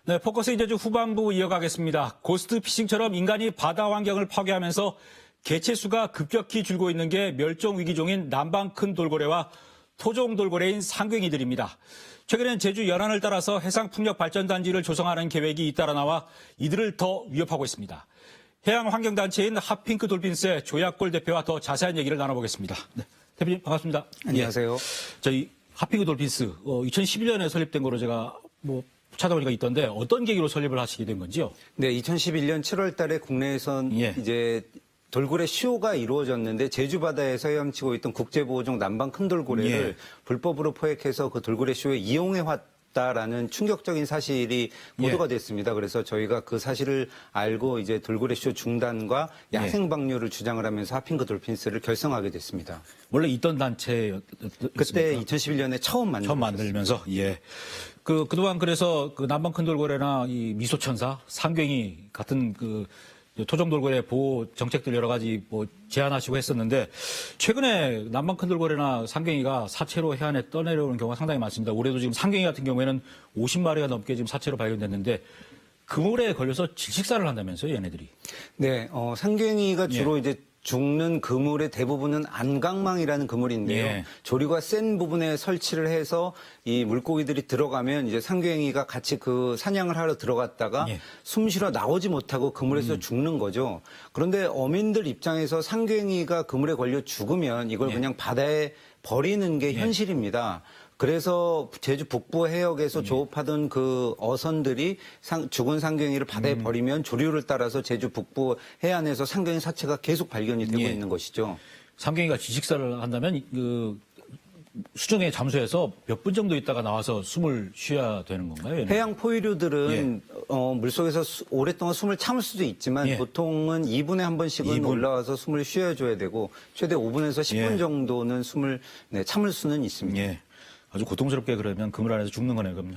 네, 포커스 이제 좀 후반부 이어가겠습니다. 고스트 피싱처럼 인간이 바다 환경을 파괴하면서 개체수가 급격히 줄고 있는 게 멸종 위기종인 남방 큰 돌고래와 토종 돌고래인 상갱이들입니다. 최근엔 제주 연안을 따라서 해상 풍력 발전 단지를 조성하는 계획이 잇따라 나와 이들을 더 위협하고 있습니다. 해양 환경 단체인 핫핑크 돌핀스의 조약골 대표와 더 자세한 얘기를 나눠보겠습니다. 네, 대표님 반갑습니다. 안녕하세요. 예, 저희 핫핑크 돌핀스 2011년에 설립된 거로 제가 찾아보니까 있던데 어떤 계기로 설립을 하시게 된 건지요? 네, 2011년 7월 달에 국내에선 이제 돌고래 쇼가 이루어졌는데 제주 바다에서 헤엄치고 있던 국제보호종 남방 큰 돌고래를 불법으로 포획해서 그 돌고래 쇼에 이용해 왔다라는 충격적인 사실이 보도가 됐습니다. 그래서 저희가 그 사실을 알고 이제 돌고래 쇼 중단과 야생 방류를 주장을 하면서 핫핑크 돌핀스를 결성하게 됐습니다. 원래 있던 단체였습니까? 그때 2011년에 처음 만들면서 그동안 그래서 그 남방 큰 돌고래나 이 미소천사, 상갱이 같은 그 토종 돌고래 보호 정책들 여러 가지 제안하시고 했었는데 최근에 남방 큰 돌고래나 상갱이가 사체로 해안에 떠내려오는 경우가 상당히 많습니다. 올해도 지금 상갱이 같은 경우에는 50마리가 넘게 지금 사체로 발견됐는데 그물에 걸려서 질식사를 한다면서요, 얘네들이? 네, 상갱이가 주로 이제 죽는 그물의 대부분은 안강망이라는 그물인데요. 조류가 센 부분에 설치를 해서 이 물고기들이 들어가면 이제 상갱이가 같이 그 사냥을 하러 들어갔다가 숨 쉬러 나오지 못하고 그물에서 죽는 거죠. 그런데 어민들 입장에서 상갱이가 그물에 걸려 죽으면 이걸 그냥 바다에 버리는 게 현실입니다. 그래서 제주 북부 해역에서 조업하던 그 어선들이 죽은 상갱이를 바다에 버리면 조류를 따라서 제주 북부 해안에서 상갱이 사체가 계속 발견이 되고 있는 것이죠. 상갱이가 지식사를 한다면 그 수중에 잠수해서 몇 분 정도 있다가 나와서 숨을 쉬어야 되는 건가요? 얘는? 해양 포유류들은 물속에서 오랫동안 숨을 참을 수도 있지만 보통은 2분에 한 번씩은 2분? 올라와서 숨을 쉬어줘야 되고 최대 5분에서 10분 정도는 숨을 참을 수는 있습니다. 아주 고통스럽게 그러면 그물 안에서 죽는 거네요, 그럼요.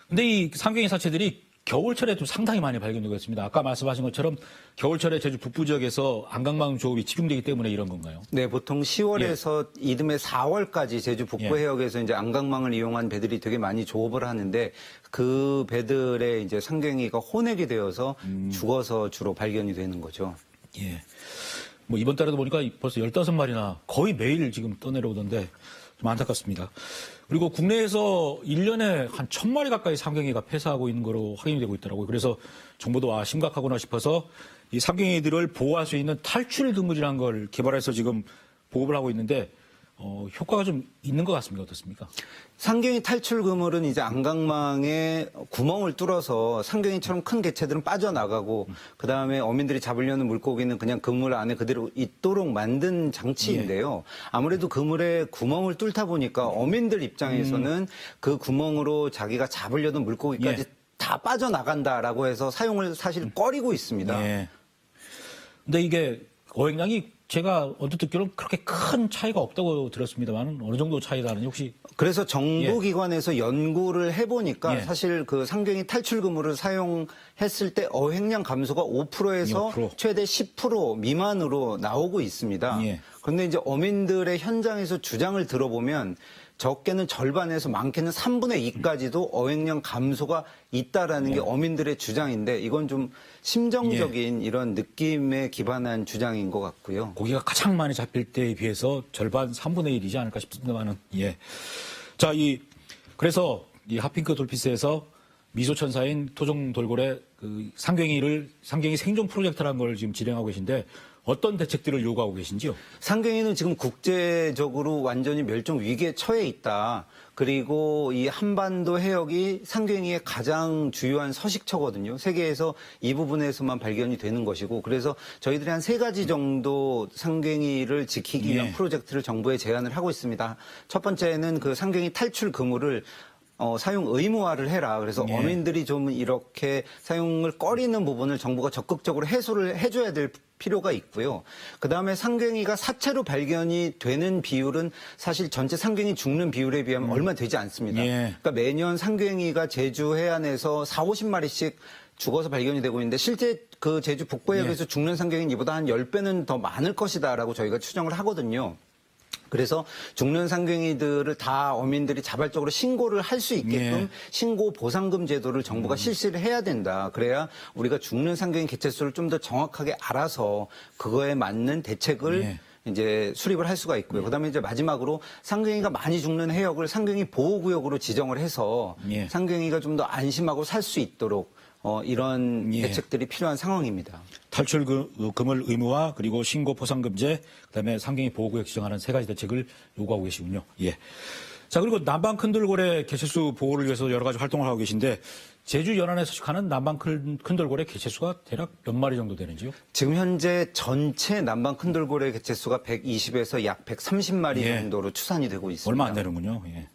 근데 이 상갱이 사체들이 겨울철에 좀 상당히 많이 발견되고 있습니다. 아까 말씀하신 것처럼 겨울철에 제주 북부 지역에서 안강망 조업이 집중되기 때문에 이런 건가요? 네, 보통 10월에서 이듬해 4월까지 제주 북부 해역에서 이제 안강망을 이용한 배들이 되게 많이 조업을 하는데 그 배들의 이제 상갱이가 혼액이 되어서 죽어서 주로 발견이 되는 거죠. 이번 달에도 보니까 벌써 15마리나 거의 매일 지금 떠내려오던데 좀 안타깝습니다. 그리고 국내에서 1년에 한 1000마리 가까이 상갱이가 폐사하고 있는 거로 확인이 되고 있더라고요. 그래서 정부도 심각하구나 싶어서 이 상갱이들을 보호할 수 있는 탈출 그물이라는 걸 개발해서 지금 보급을 하고 있는데 효과가 좀 있는 것 같습니다. 어떻습니까? 상갱이 탈출 그물은 이제 안강망에 구멍을 뚫어서 상갱이처럼 큰 개체들은 빠져나가고 그다음에 어민들이 잡으려는 물고기는 그냥 그물 안에 그대로 있도록 만든 장치인데요. 아무래도 그물에 구멍을 뚫다 보니까 어민들 입장에서는 그 구멍으로 자기가 잡으려던 물고기까지 다 빠져나간다라고 해서 사용을 사실 꺼리고 있습니다. 근데 이게 어획량이 제가 언뜻 듣기로는 그렇게 큰 차이가 없다고 들었습니다만 어느 정도 차이 나는지 혹시? 그래서 정부기관에서 연구를 해보니까 사실 그 상갱이 탈출 그물을 사용했을 때 어획량 감소가 5%에서 5%. 최대 10% 미만으로 나오고 있습니다. 그런데 이제 어민들의 현장에서 주장을 들어보면 적게는 절반에서 많게는 3분의 2까지도 어획량 감소가 있다라는 게 어민들의 주장인데 이건 좀 심정적인 이런 느낌에 기반한 주장인 것 같고요. 고기가 가장 많이 잡힐 때에 비해서 절반 3분의 1이지 않을까 싶습니다만은 자, 그래서 이 핫핑크 돌피스에서 미소천사인 토종 돌고래 그 상갱이 생존 프로젝트라는 걸 지금 진행하고 계신데 어떤 대책들을 요구하고 계신지요? 상갱이는 지금 국제적으로 완전히 멸종 위기에 처해 있다. 그리고 이 한반도 해역이 상갱이의 가장 주요한 서식처거든요. 세계에서 이 부분에서만 발견이 되는 것이고 그래서 저희들이 한 3가지 정도 상갱이를 지키기 위한 프로젝트를 정부에 제안을 하고 있습니다. 첫 번째는 그 상갱이 탈출 그물을 사용 의무화를 해라. 그래서 어민들이 좀 이렇게 사용을 꺼리는 부분을 정부가 적극적으로 해소를 해줘야 될 필요가 있고요. 그다음에 상갱이가 사체로 발견이 되는 비율은 사실 전체 상갱이 죽는 비율에 비하면 얼마 되지 않습니다. 그러니까 매년 상갱이가 제주 해안에서 40~50마리씩 죽어서 발견이 되고 있는데 실제 그 제주 북부 해역에서 죽는 상갱이는 이보다 한 10배는 더 많을 것이다라고 저희가 추정을 하거든요. 그래서 죽는 상갱이들을 다 어민들이 자발적으로 신고를 할 수 있게끔 신고 보상금 제도를 정부가 실시를 해야 된다. 그래야 우리가 죽는 상갱이 개체수를 좀 더 정확하게 알아서 그거에 맞는 대책을 이제 수립을 할 수가 있고요. 그다음에 이제 마지막으로 상갱이가 많이 죽는 해역을 상갱이 보호구역으로 지정을 해서 상갱이가 좀 더 안심하고 살 수 있도록 이런 대책들이 필요한 상황입니다. 탈출금을 의무화, 그리고 신고 포상금제, 그다음에 상갱이 보호구역 지정하는 세 가지 대책을 요구하고 계시군요. 예. 자, 그리고 남방 큰돌고래 개체수 보호를 위해서 여러 가지 활동을 하고 계신데, 제주 연안에 서식하는 남방 큰돌고래 개체수가 대략 몇 마리 정도 되는지요? 지금 현재 전체 남방 큰돌고래 개체수가 120에서 약 130마리 정도로 추산이 되고 있습니다. 얼마 안 되는군요. 예.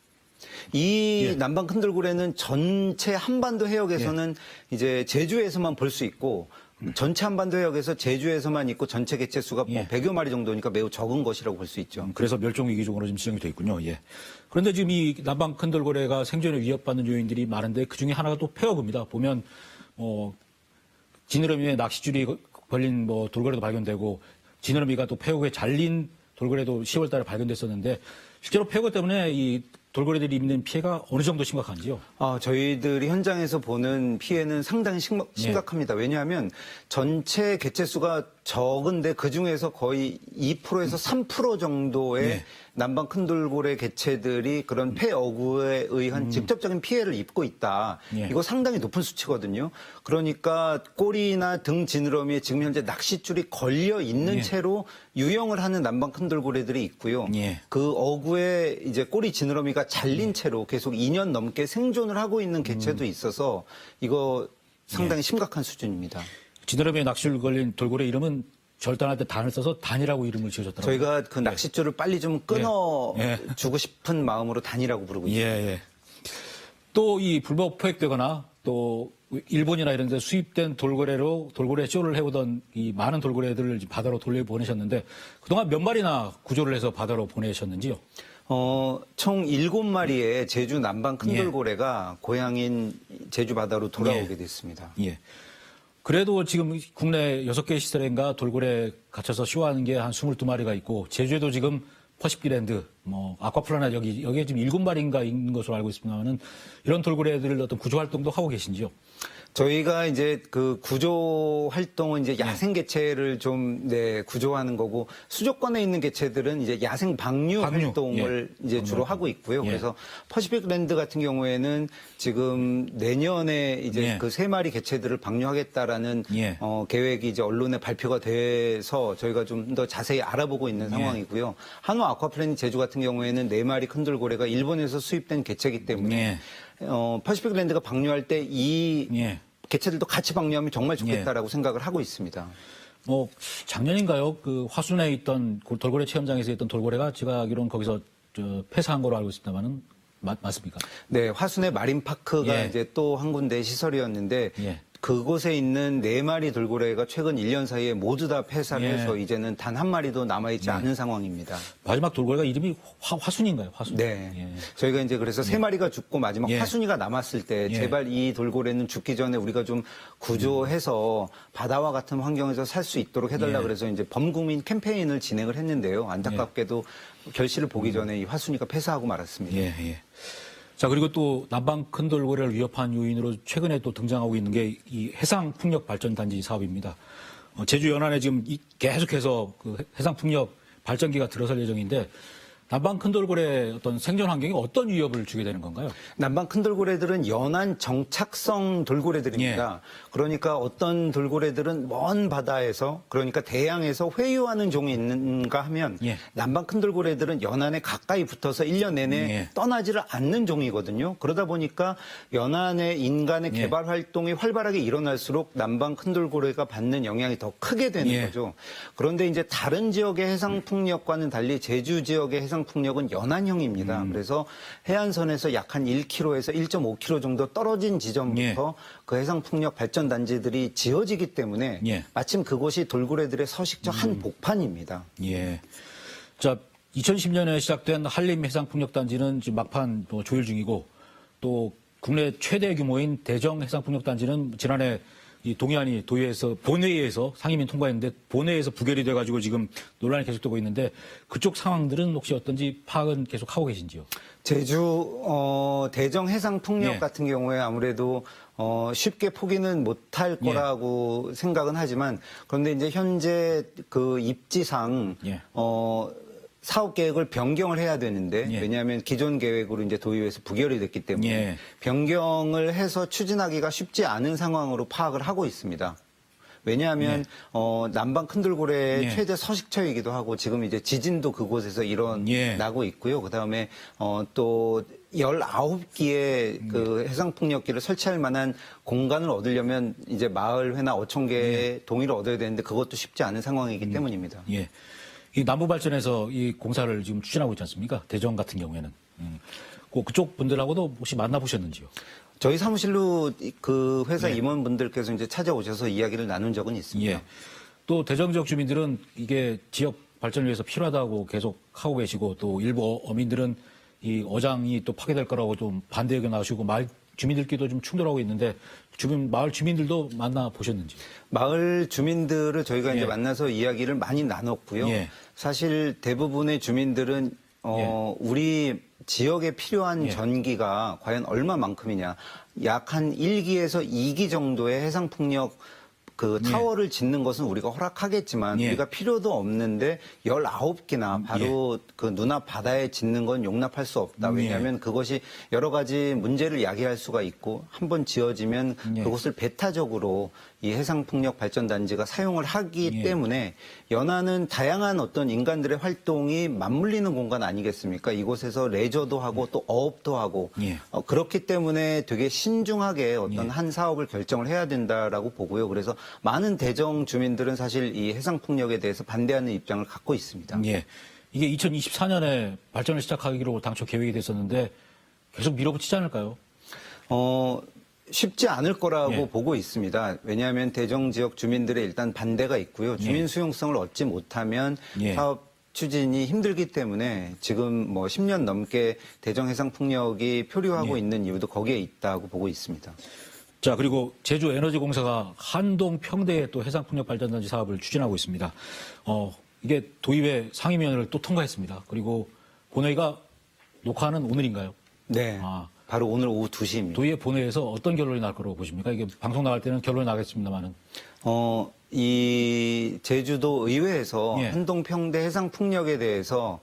이 남방 큰돌고래는 전체 한반도 해역에서는 이제 제주에서만 볼 수 있고 전체 한반도 해역에서 제주에서만 있고 전체 개체수가 뭐 100여 마리 정도니까 매우 적은 것이라고 볼 수 있죠. 그래서 멸종위기종으로 지금 지정이 돼 있군요. 예. 그런데 지금 이 남방 큰돌고래가 생존에 위협받는 요인들이 많은데 그 중에 하나가 또 폐허구입니다. 보면 지느러미에 낚싯줄이 걸린 돌고래도 발견되고 지느러미가 또 폐허구에 잘린 돌고래도 10월 달에 발견됐었는데 실제로 폐허구 때문에 이 돌고래들이 입는 피해가 어느 정도 심각한지요? 저희들이 현장에서 보는 피해는 상당히 심각합니다. 왜냐하면 전체 개체수가 적은데 그중에서 거의 2%에서 3% 정도의 남방 큰돌고래 개체들이 그런 폐어구에 의한 직접적인 피해를 입고 있다. 이거 상당히 높은 수치거든요. 그러니까 꼬리나 등 지느러미에 지금 현재 낚싯줄이 걸려 있는 채로 유영을 하는 남방 큰돌고래들이 있고요. 그 어구에 이제 꼬리 지느러미가 잘린 채로 계속 2년 넘게 생존을 하고 있는 개체도 있어서 이거 상당히 심각한 수준입니다. 지느러미에 낚싯줄 걸린 돌고래 이름은 절단할 때 단을 써서 단이라고 이름을 지어줬더라고요. 저희가 그 낚싯줄을 빨리 좀 끊어주고 싶은 마음으로 단이라고 부르고 있습니다. 또 이 불법 포획되거나 또 일본이나 이런 데 수입된 돌고래로 돌고래 쇼를 해오던 이 많은 돌고래들을 바다로 돌려보내셨는데 그동안 몇 마리나 구조를 해서 바다로 보내셨는지요? 총 7마리의 제주 남방 큰돌고래가 고향인 제주 바다로 돌아오게 됐습니다. 그래도 지금 국내 6개 시설인가 돌고래 갇혀서 쇼하는 게 한 22마리가 있고 제주에도 지금 퍼시픽랜드, 아쿠아플라나 여기에 지금 7마리인가 있는 것으로 알고 있습니다만은 이런 돌고래들을 어떤 구조 활동도 하고 계신지요? 저희가 이제 그 구조 활동은 이제 야생 개체를 좀 구조하는 거고 수족관에 있는 개체들은 이제 야생 방류 활동을 이제 주로 하고 있고요. 그래서 퍼시픽랜드 같은 경우에는 지금 내년에 이제 그 3마리 개체들을 방류하겠다라는 계획이 이제 언론에 발표가 돼서 저희가 좀 더 자세히 알아보고 있는 상황이고요. 한화 아쿠아플래닛 제주 같은 경우에는 4마리 큰돌고래가 일본에서 수입된 개체이기 때문에 퍼시픽랜드가 방류할 때 이 개체들도 같이 방류하면 정말 좋겠다라고 생각을 하고 있습니다. 작년인가요? 그 화순에 있던 돌고래 체험장에서 있던 돌고래가 제가 알기로는 거기서 폐사한 걸로 알고 있습니다만은 맞습니까? 네, 화순의 마린파크가 이제 또 한 군데 시설이었는데 그곳에 있는 4마리 돌고래가 최근 1년 사이에 모두 다 폐사를 해서 이제는 단 한 마리도 남아있지 않은 상황입니다. 마지막 돌고래가 이름이 화순인가요? 화순? 네. 저희가 이제 그래서 3마리가 죽고 마지막 화순이가 남았을 때 제발 이 돌고래는 죽기 전에 우리가 좀 구조해서 바다와 같은 환경에서 살 수 있도록 해달라 그래서 이제 범국민 캠페인을 진행을 했는데요. 안타깝게도 결실을 보기 전에 이 화순이가 폐사하고 말았습니다. 자, 그리고 또 남방 큰돌고래를 위협한 요인으로 최근에 또 등장하고 있는 게 이 해상풍력발전단지 사업입니다. 제주 연안에 지금 계속해서 그 해상풍력 발전기가 들어설 예정인데 남방 큰돌고래 어떤 생존 환경에 어떤 위협을 주게 되는 건가요? 남방 큰돌고래들은 연안 정착성 돌고래들입니다. 그러니까 어떤 돌고래들은 먼 바다에서 그러니까 대양에서 회유하는 종이 있는가 하면 남방 큰돌고래들은 연안에 가까이 붙어서 1년 내내 떠나지를 않는 종이거든요. 그러다 보니까 연안의 인간의 개발 활동이 활발하게 일어날수록 남방 큰돌고래가 받는 영향이 더 크게 되는 거죠. 그런데 이제 다른 지역의 해상풍력과는 달리 제주 지역의 해상풍력은 연안형입니다. 그래서 해안선에서 약 한 1km에서 1.5km 정도 떨어진 지점부터 그 해상풍력 발전단지들이 지어지기 때문에 마침 그곳이 돌고래들의 서식처 한 복판입니다. 자, 2010년에 시작된 한림 해상풍력단지는 지금 막판 조율 중이고 또 국내 최대 규모인 대정 해상풍력단지는 지난해 이 동의안이 도의회에서 본회의에서 상임위 통과했는데 본회의에서 부결이 돼가지고 지금 논란이 계속되고 있는데 그쪽 상황들은 혹시 어떤지 파악은 계속 하고 계신지요? 제주 대정 해상 풍력 예. 같은 경우에 아무래도 쉽게 포기는 못할 예. 거라고 생각은 하지만 그런데 이제 현재 그 입지상 예. 사업 계획을 변경을 해야 되는데 예. 왜냐하면 기존 계획으로 이제 도의회에서 부결이 됐기 때문에 예. 변경을 해서 추진하기가 쉽지 않은 상황으로 파악을 하고 있습니다. 왜냐하면 남방 큰돌고래의 예. 최대 서식처이기도 하고 지금 이제 지진도 그곳에서 일어나고 있고요. 그다음에 또 19기의 그 해상풍력기를 설치할 만한 공간을 얻으려면 이제 마을회나 어촌계의 동의를 얻어야 되는데 그것도 쉽지 않은 상황이기 때문입니다. 예. 이 남부발전에서 이 공사를 지금 추진하고 있지 않습니까? 대전 같은 경우에는. 그쪽 분들하고도 혹시 만나보셨는지요? 저희 사무실로 그 회사 임원분들께서 이제 찾아오셔서 이야기를 나눈 적은 있습니다. 예. 또 대전 지역 주민들은 이게 지역 발전을 위해서 필요하다고 계속 하고 계시고 또 일부 어민들은 이 어장이 또 파괴될 거라고 좀 반대 의견 나오시고 마을 주민들끼리도 좀 충돌하고 있는데 마을 주민들도 만나 보셨는지? 마을 주민들을 저희가 예. 이제 만나서 이야기를 많이 나눴고요. 예. 사실 대부분의 주민들은 우리 지역에 필요한 예. 전기가 과연 얼마만큼이냐. 약 한 1기에서 2기 정도의 해상풍력 그 타워를 짓는 것은 우리가 허락하겠지만 예. 우리가 필요도 없는데 19기나 바로 그 눈앞 바다에 짓는 건 용납할 수 없다. 왜냐하면 그것이 여러 가지 문제를 야기할 수가 있고 한번 지어지면 그것을 배타적으로 이 해상풍력 발전단지가 사용을 하기 때문에 연안은 다양한 어떤 인간들의 활동이 맞물리는 공간 아니겠습니까? 이곳에서 레저도 하고 또 어업도 하고 그렇기 때문에 되게 신중하게 어떤 한 사업을 결정을 해야 된다라고 보고요. 그래서 많은 대정 주민들은 사실 이 해상풍력에 대해서 반대하는 입장을 갖고 있습니다. 예. 이게 2024년에 발전을 시작하기로 당초 계획이 됐었는데 계속 밀어붙이지 않을까요? 쉽지 않을 거라고 예. 보고 있습니다. 왜냐하면 대정 지역 주민들의 일단 반대가 있고요. 주민 수용성을 얻지 못하면 사업 추진이 힘들기 때문에 지금 뭐 10년 넘게 대정 해상 풍력이 표류하고 있는 이유도 거기에 있다고 보고 있습니다. 자, 그리고 제주에너지공사가 한동 평대에 또 해상풍력 발전단지 사업을 추진하고 있습니다. 이게 도의회 상임위원회를 또 통과했습니다. 그리고 본회의가 녹화는 오늘인가요? 네. 바로 오늘 오후 2시입니다. 도의회 본회의에서 어떤 결론이 날 거라고 보십니까? 이게 방송 나갈 때는 결론이 나겠습니다만은. 이 제주도 의회에서 한동 평대 해상 풍력에 대해서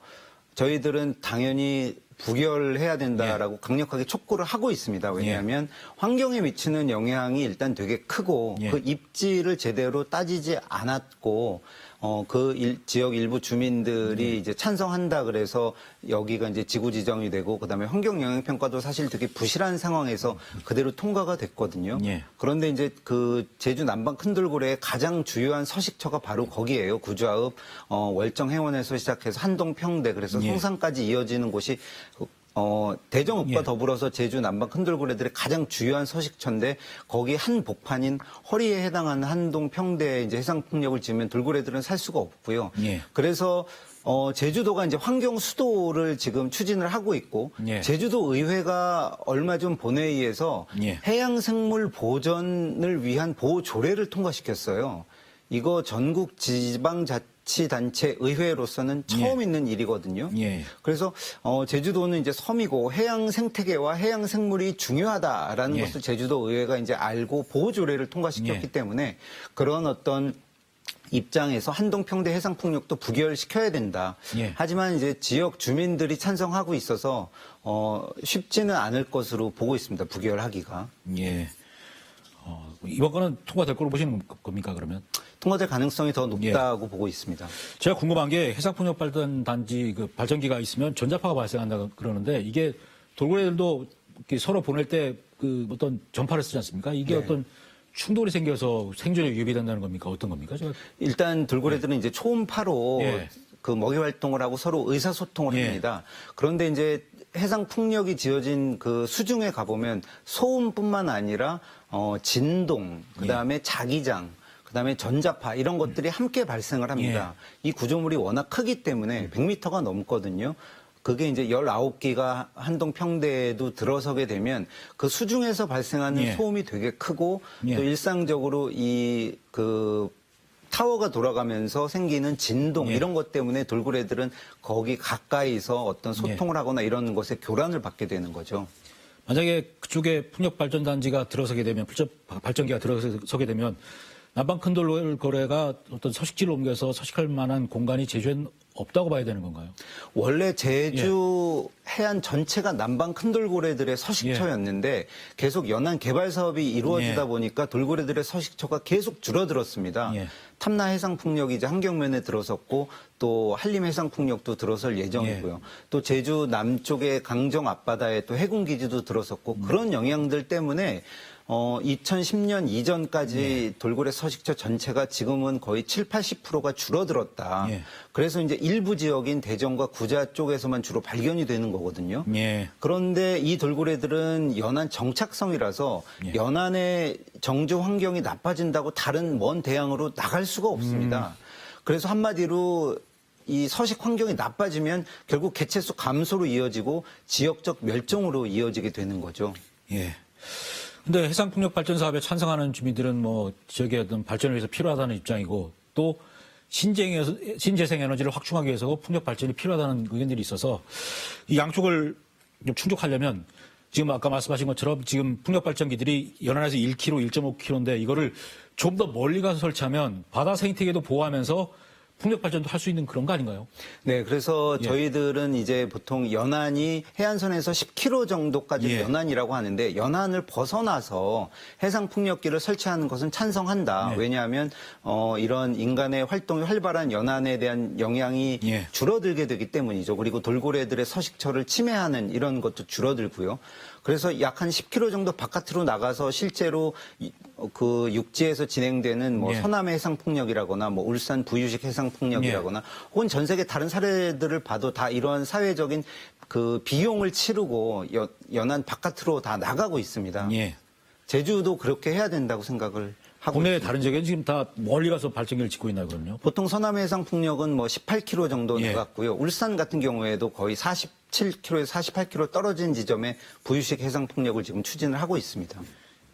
저희들은 당연히 부결해야 된다라고 강력하게 촉구를 하고 있습니다. 왜냐하면 환경에 미치는 영향이 일단 되게 크고 그 입지를 제대로 따지지 않았고 지역 일부 주민들이 이제 찬성한다 그래서 여기가 이제 지구 지정이 되고 그다음에 환경 영향 평가도 사실 되게 부실한 상황에서 그대로 통과가 됐거든요. 그런데 이제 그 제주 남방 큰돌고래의 가장 주요한 서식처가 바로 거기에요. 구좌읍 월정 해원에서 시작해서 한동 평대 그래서 성산까지 이어지는 곳이 대정읍과 더불어서 제주 남방 큰돌고래들의 가장 주요한 서식처인데 거기 한 복판인 허리에 해당하는 한동 평대에 이제 해상풍력을 지으면 돌고래들은 살 수가 없고요. 그래서 제주도가 이제 환경 수도를 지금 추진을 하고 있고 제주도 의회가 얼마 전 본회의에서 해양생물 보전을 위한 보호 조례를 통과시켰어요. 이거 전국 지방자치단체 의회로서는 처음 있는 일이거든요. 그래서 제주도는 이제 섬이고 해양 생태계와 해양 생물이 중요하다라는 것을 제주도 의회가 이제 알고 보호 조례를 통과시켰기 때문에 그런 어떤 입장에서 한동평대 해상풍력도 부결시켜야 된다. 하지만 이제 지역 주민들이 찬성하고 있어서 쉽지는 않을 것으로 보고 있습니다. 부결하기가. 이번 거는 통과될 거로 보시는 겁니까, 그러면? 통과될 가능성이 더 높다고 보고 있습니다. 제가 궁금한 게 해상풍력 발전 단지 그 발전기가 있으면 전자파가 발생한다 그러는데 이게 돌고래들도 이렇게 서로 보낼 때 그 어떤 전파를 쓰지 않습니까? 이게 어떤 충돌이 생겨서 생존에 위협이 된다는 겁니까? 어떤 겁니까? 일단 돌고래들은 이제 초음파로 그 먹이 활동을 하고 서로 의사소통을 합니다. 그런데 이제 해상 풍력이 지어진 그 수중에 가보면 소음뿐만 아니라 진동, 그다음에 자기장, 그다음에 전자파 이런 것들이 함께 발생을 합니다. 이 구조물이 워낙 크기 때문에 100m가 넘거든요. 그게 이제 19기가 한동평대에도 들어서게 되면 그 수중에서 발생하는 예. 소음이 되게 크고 예. 또 일상적으로 타워가 돌아가면서 생기는 진동 예. 이런 것 때문에 돌고래들은 거기 가까이서 어떤 소통을 하거나 이런 것에 교란을 받게 되는 거죠. 만약에 그쪽에 풍력 발전단지가 들어서게 되면, 발전기가 들어서게 되면 남방 큰 돌고래가 어떤 서식지를 옮겨서 서식할 만한 공간이 제주에는 없다고 봐야 되는 건가요? 원래 제주 해안 전체가 남방 큰 돌고래들의 서식처였는데 계속 연안 개발 사업이 이루어지다 예. 보니까 돌고래들의 서식처가 계속 줄어들었습니다. 예. 탐나 해상풍력이 이제 한경면에 들어섰고 또 한림 해상풍력도 들어설 예정이고요. 또 제주 남쪽의 강정 앞바다에 또 해군기지도 들어섰고 그런 영향들 때문에 2010년 이전까지 돌고래 서식처 전체가 지금은 거의 7, 80%가 줄어들었다. 예. 그래서 이제 일부 지역인 대전과 구자 쪽에서만 주로 발견이 되는 거거든요. 예. 그런데 이 돌고래들은 연안 정착성이라서 예. 연안의 정조 환경이 나빠진다고 다른 먼 대양으로 나갈 수가 없습니다. 그래서 한마디로 이 서식 환경이 나빠지면 결국 개체수 감소로 이어지고 지역적 멸종으로 이어지게 되는 거죠. 예. 근데 해상풍력 발전 사업에 찬성하는 주민들은 뭐 지역의 어떤 발전을 위해서 필요하다는 입장이고 또 신재생 에너지를 확충하기 위해서 풍력 발전이 필요하다는 의견들이 있어서 이 양쪽을 좀 충족하려면 지금 아까 말씀하신 것처럼 지금 풍력 발전기들이 연안에서 1km, 1.5km인데 이거를 좀 더 멀리 가서 설치하면 바다 생태계도 보호하면서 풍력 발전도 할 수 있는 그런 거 아닌가요? 네, 그래서 예. 저희들은 이제 보통 연안이 해안선에서 10km 정도까지 예. 연안이라고 하는데 연안을 벗어나서 해상 풍력기를 설치하는 것은 찬성한다. 예. 왜냐하면 이런 인간의 활동이 활발한 연안에 대한 영향이 예. 줄어들게 되기 때문이죠. 그리고 돌고래들의 서식처를 침해하는 이런 것도 줄어들고요. 그래서 약 한 10km 정도 바깥으로 나가서 실제로 그 육지에서 진행되는 뭐 예. 서남해 해상풍력이라거나 뭐 울산 부유식 해상풍력이라거나 혹은 전 세계 다른 사례들을 봐도 다 이러한 사회적인 그 비용을 치르고 연안 바깥으로 다 나가고 있습니다. 예. 제주도 그렇게 해야 된다고 생각을 하고 국내의 있습니다. 다른 지역에는 지금 다 멀리 가서 발전기를 짓고 있나요, 그럼요? 보통 서남해 해상풍력은 뭐 18km 정도 예. 나갔고요. 울산 같은 경우에도 거의 47km에서 48km 떨어진 지점에 부유식 해상풍력을 지금 추진을 하고 있습니다.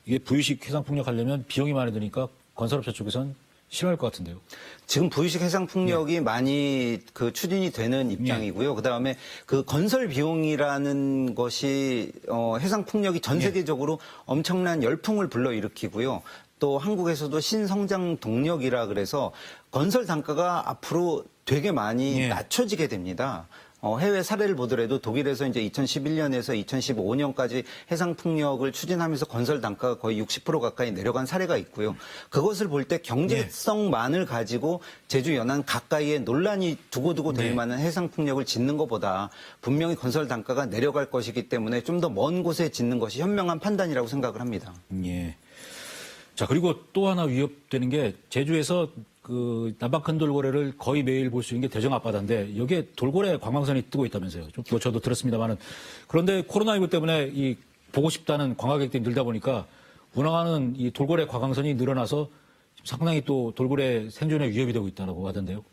이게 부유식 해상풍력 하려면 비용이 많이 드니까 건설업체 쪽에서는 싫어할 것 같은데요. 지금 부유식 해상풍력이 많이 그 추진이 되는 입장이고요. 그다음에 그 건설 비용이라는 것이 해상풍력이 전 세계적으로 엄청난 열풍을 불러일으키고요. 또 한국에서도 신성장 동력이라 그래서 건설 단가가 앞으로 되게 많이 예. 낮춰지게 됩니다. 해외 사례를 보더라도 독일에서 이제 2011년에서 2015년까지 해상풍력을 추진하면서 건설 단가가 거의 60% 가까이 내려간 사례가 있고요. 그것을 볼 때 경제성만을 가지고 제주 연안 가까이에 논란이 두고두고 될 네. 만한 해상풍력을 짓는 것보다 분명히 건설 단가가 내려갈 것이기 때문에 좀 더 먼 곳에 짓는 것이 현명한 판단이라고 생각을 합니다. 예. 자, 그리고 또 하나 위협되는 게 제주에서 그 남방 큰 돌고래를 거의 매일 볼 수 있는 게 대정 앞바다인데 여기에 돌고래 관광선이 뜨고 있다면서요. 뭐 저도 들었습니다만은 그런데 코로나19 때문에 이 보고 싶다는 관광객들이 늘다 보니까 운항하는 이 돌고래 관광선이 늘어나서 상당히 또 돌고래 생존에 위협이 되고 있다고 하던데요.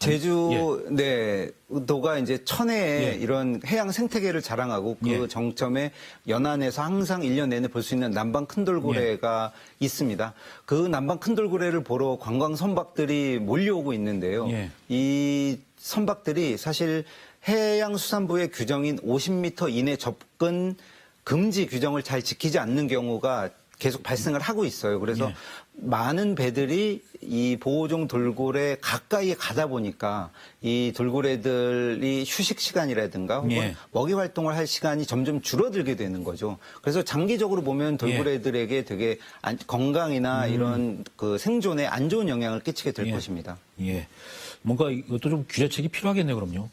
제주, 네, 도가 이제 천혜의 예. 이런 해양 생태계를 자랑하고 그 예. 정점에 연안에서 항상 1년 내내 볼 수 있는 남방 큰 돌고래가 있습니다. 그 남방 큰 돌고래를 보러 관광 선박들이 몰려오고 있는데요. 예. 이 선박들이 사실 해양수산부의 규정인 50m 이내 접근 금지 규정을 잘 지키지 않는 경우가 계속 발생을 하고 있어요. 그래서 예. 많은 배들이 이 보호종 돌고래 가까이에 가다 보니까 이 돌고래들이 휴식 시간이라든가 혹은 예. 먹이 활동을 할 시간이 점점 줄어들게 되는 거죠. 그래서 장기적으로 보면 돌고래들에게 되게 건강이나 이런 그 생존에 안 좋은 영향을 끼치게 될 예. 것입니다. 예. 뭔가 이것도 좀 규제책이 필요하겠네요, 그럼요.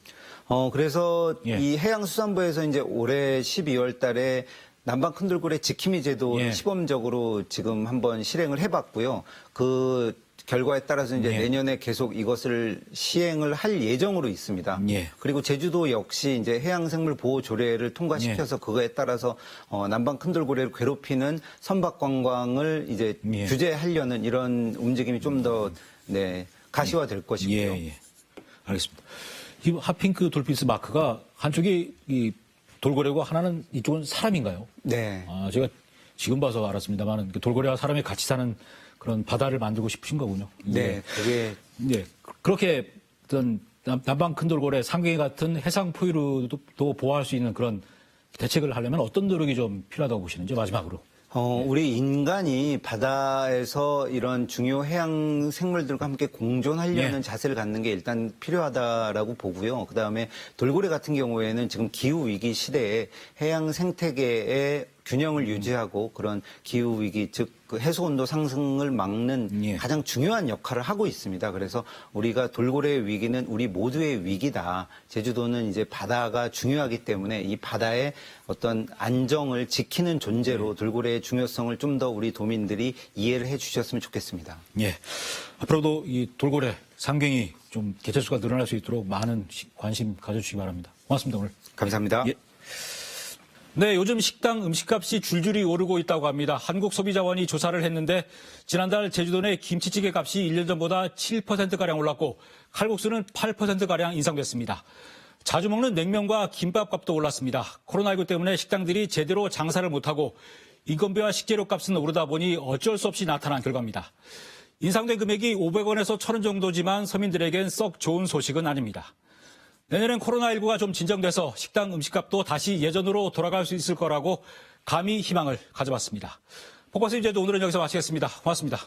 그래서 예. 이 해양수산부에서 이제 올해 12월 달에 남방 큰 돌고래 지킴이 제도 예. 시범적으로 지금 한번 실행을 해봤고요. 그 결과에 따라서 이제 예. 내년에 계속 이것을 시행을 할 예정으로 있습니다. 예. 그리고 제주도 역시 이제 해양생물 보호 조례를 통과시켜서 예. 그거에 따라서 남방 큰 돌고래를 괴롭히는 선박 관광을 이제 예. 규제하려는 이런 움직임이 좀 더 가시화될 것이고요. 예. 알겠습니다. 이 핫핑크 돌피스 마크가 한쪽이 이 돌고래고 하나는 이쪽은 사람인가요? 네. 제가 지금 봐서 알았습니다만 돌고래와 사람이 같이 사는 그런 바다를 만들고 싶으신 거군요. 네. 그게 예. 그렇게 어떤 남방 큰 돌고래, 상갱이 같은 해상 포유류도 보호할 수 있는 그런 대책을 하려면 어떤 노력이 좀 필요하다고 보시는지 마지막으로. 우리 인간이 바다에서 이런 중요 해양 생물들과 함께 공존하려는 예. 자세를 갖는 게 일단 필요하다라고 보고요. 그다음에 돌고래 같은 경우에는 지금 기후 위기 시대에 해양 생태계의 균형을 유지하고 그런 기후 위기 즉 그 해수 온도 상승을 막는 예. 가장 중요한 역할을 하고 있습니다. 그래서 우리가 돌고래의 위기는 우리 모두의 위기다. 제주도는 이제 바다가 중요하기 때문에 이 바다의 어떤 안정을 지키는 존재로 돌고래의 중요성을 좀 더 우리 도민들이 이해를 해 주셨으면 좋겠습니다. 예. 앞으로도 이 돌고래, 상갱이 좀 개체수가 늘어날 수 있도록 많은 관심 가져주시기 바랍니다. 고맙습니다, 오늘. 감사합니다. 예. 네, 요즘 식당 음식값이 줄줄이 오르고 있다고 합니다. 한국소비자원이 조사를 했는데 지난달 제주도 내 김치찌개 값이 1년 전보다 7%가량 올랐고 칼국수는 8%가량 인상됐습니다. 자주 먹는 냉면과 김밥 값도 올랐습니다. 코로나19 때문에 식당들이 제대로 장사를 못하고 인건비와 식재료 값은 오르다 보니 어쩔 수 없이 나타난 결과입니다. 인상된 금액이 500원에서 1,000원 정도지만 서민들에겐 썩 좋은 소식은 아닙니다. 내년엔 코로나19가 좀 진정돼서 식당 음식값도 다시 예전으로 돌아갈 수 있을 거라고 감히 희망을 가져봤습니다. 포커스 인제도 오늘은 여기서 마치겠습니다. 고맙습니다.